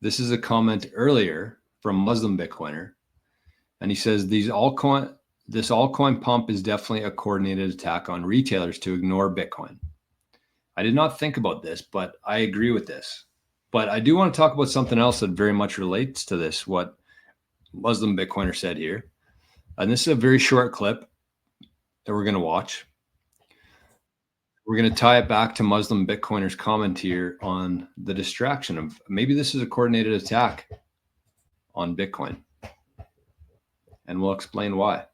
This is a comment earlier from Muslim Bitcoiner. And he says, this altcoin pump is definitely a coordinated attack on retailers to ignore Bitcoin. I did not think about this, but I agree with this. But I do want to talk about something else that very much relates to this, what Muslim Bitcoiner said here. And this is a very short clip that we're going to watch. We're going to tie it back to Muslim Bitcoiner's comment here on the distraction of maybe this is a coordinated attack on Bitcoin. And we'll explain why.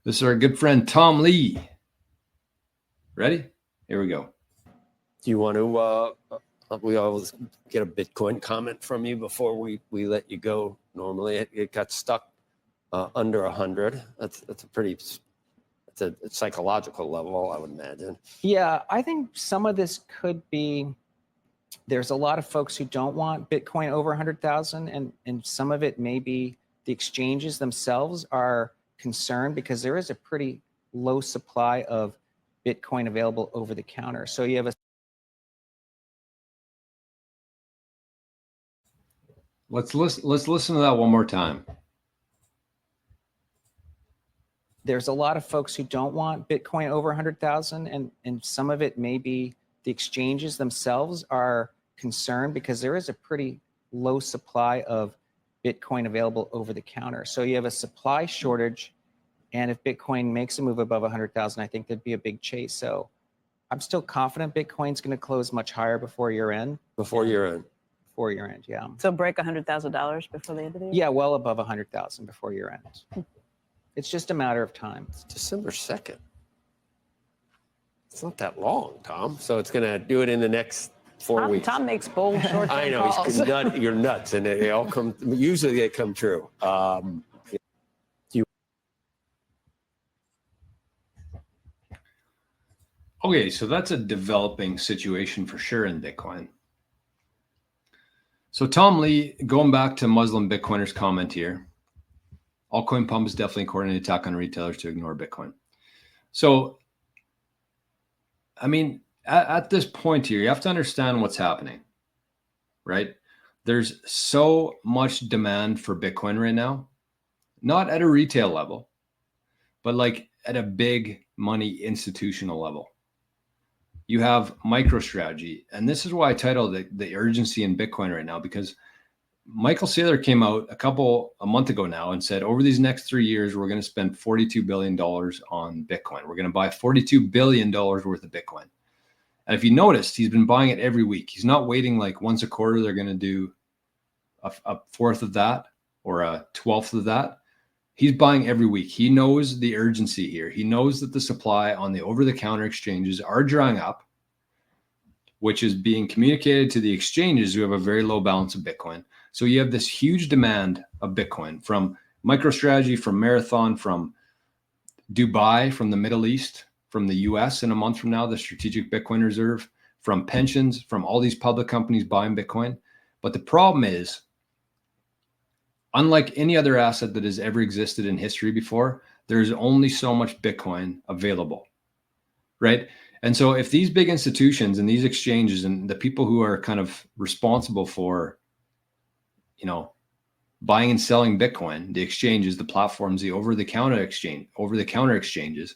This is our good friend, Tom Lee. Ready? Here we go. Do you want to, we always get a Bitcoin comment from you before we let you go. Normally it got stuck under 100. That's a pretty, it's a psychological level, I would imagine. Yeah, I think some of this could be, there's a lot of folks who don't want Bitcoin over 100,000, and some of it may be the exchanges themselves are concerned because there is a pretty low supply of Bitcoin available over the counter. So you have a Let's listen to that one more time. There's a lot of folks who don't want Bitcoin over 100,000, and some of it may be the exchanges themselves are concerned because there is a pretty low supply of Bitcoin available over the counter. So you have a supply shortage, and if Bitcoin makes a move above 100,000, I think there'd be a big chase. So I'm still confident Bitcoin's going to close much higher before year end. Before year end. Before year end, yeah. So break $100,000 before the end of the year? Yeah, well above 100,000 before year end. It's just a matter of time. It's December 2nd. It's not that long, Tom. So it's going to do it in the next 4 weeks. Tom makes bold short-term calls. I know, you're nuts, and they all come, usually they come true. Okay, so that's a developing situation for sure in Bitcoin. So Tom Lee, going back to Muslim Bitcoiner's comment here, altcoin pump is definitely a coordinated attack on retailers to ignore Bitcoin. So, I mean, at this point here, you have to understand what's happening, right? There's so much demand for Bitcoin right now, not at a retail level, but like at a big money institutional level. You have MicroStrategy, and this is why I titled it the urgency in Bitcoin right now, because Michael Saylor came out a month ago now and said, over these next 3 years, we're going to spend $42 billion on Bitcoin. We're going to buy $42 billion worth of Bitcoin. And if you noticed, he's been buying it every week. He's not waiting like once a quarter. They're going to do a fourth of that or a 12th of that. He's buying every week. He knows the urgency here. He knows that the supply on the over-the-counter exchanges are drying up, which is being communicated to the exchanges who have a very low balance of Bitcoin. So you have this huge demand of Bitcoin from MicroStrategy, from Marathon, from Dubai, from the Middle East, from the US in a month from now, the Strategic Bitcoin Reserve, from pensions, from all these public companies buying Bitcoin. But the problem is, unlike any other asset that has ever existed in history before, there's only so much Bitcoin available, right? And so if these big institutions and these exchanges and the people who are kind of responsible for, buying and selling Bitcoin, the exchanges, the platforms, the over-the-counter exchanges,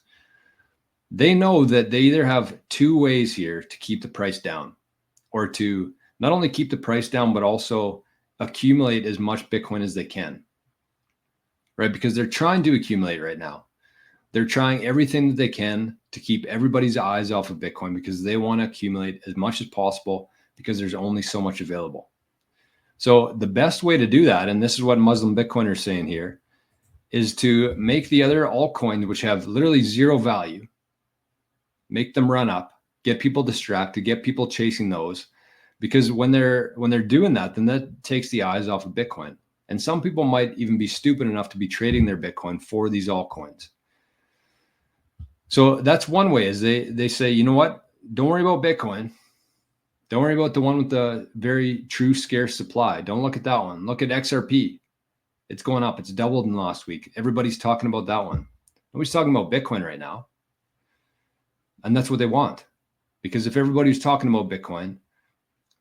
they know that they either have two ways here to keep the price down, or to not only keep the price down, but also accumulate as much Bitcoin as they can, right? Because they're trying to accumulate right now. They're trying everything that they can to keep everybody's eyes off of Bitcoin because they want to accumulate as much as possible because there's only so much available. So the best way to do that, and this is what Muslim Bitcoiner is saying here, is to make the other altcoins, which have literally zero value, make them run up, get people distracted, get people chasing those. Because when they're doing that, then that takes the eyes off of Bitcoin. And some people might even be stupid enough to be trading their Bitcoin for these altcoins. So that's one way, is they say, you know what? Don't worry about Bitcoin. Don't worry about the one with the very true scarce supply. Don't look at that one. Look at XRP. It's going up. It's doubled in the last week. Everybody's talking about that one. Nobody's talking about Bitcoin right now. And that's what they want. Because if everybody's talking about Bitcoin,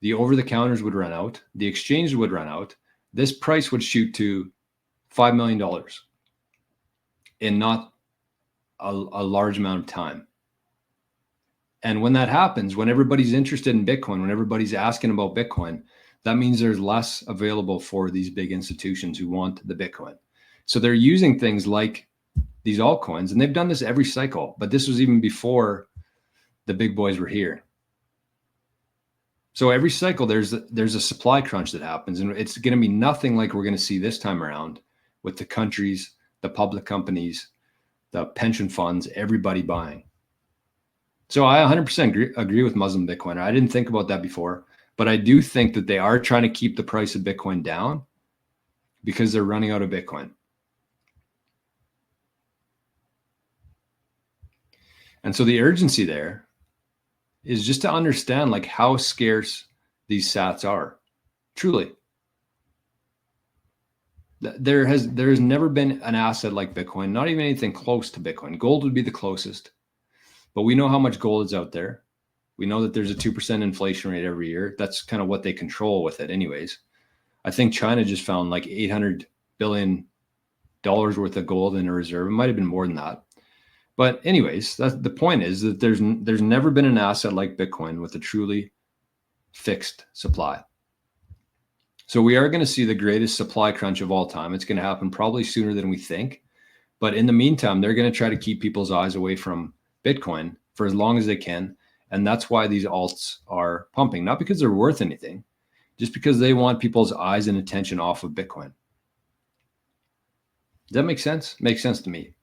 the over-the-counters would run out, the exchange would run out, this price would shoot to $5 million in not a large amount of time. And when that happens, when everybody's interested in Bitcoin, when everybody's asking about Bitcoin, that means there's less available for these big institutions who want the Bitcoin. So they're using things like these altcoins, and they've done this every cycle, but this was even before the big boys were here. So every cycle there's a supply crunch that happens, and it's going to be nothing like we're going to see this time around with the countries, the public companies, the pension funds, everybody buying. So I 100% agree with Muslim Bitcoiner. I didn't think about that before, but I do think that they are trying to keep the price of Bitcoin down because they're running out of Bitcoin. And so the urgency there is just to understand like how scarce these sats are. Truly. There has never been an asset like Bitcoin, not even anything close to Bitcoin. Gold would be the closest. But we know how much gold is out there. We know that there's a 2% inflation rate every year. That's kind of what they control with it anyways. I think China just found like $800 billion worth of gold in a reserve. It might have been more than that. But anyways, the point is that there's never been an asset like Bitcoin with a truly fixed supply. So we are going to see the greatest supply crunch of all time. It's going to happen probably sooner than we think. But in the meantime, they're going to try to keep people's eyes away from Bitcoin for as long as they can. And that's why these alts are pumping, not because they're worth anything, just because they want people's eyes and attention off of Bitcoin. Does that make sense? Makes sense to me.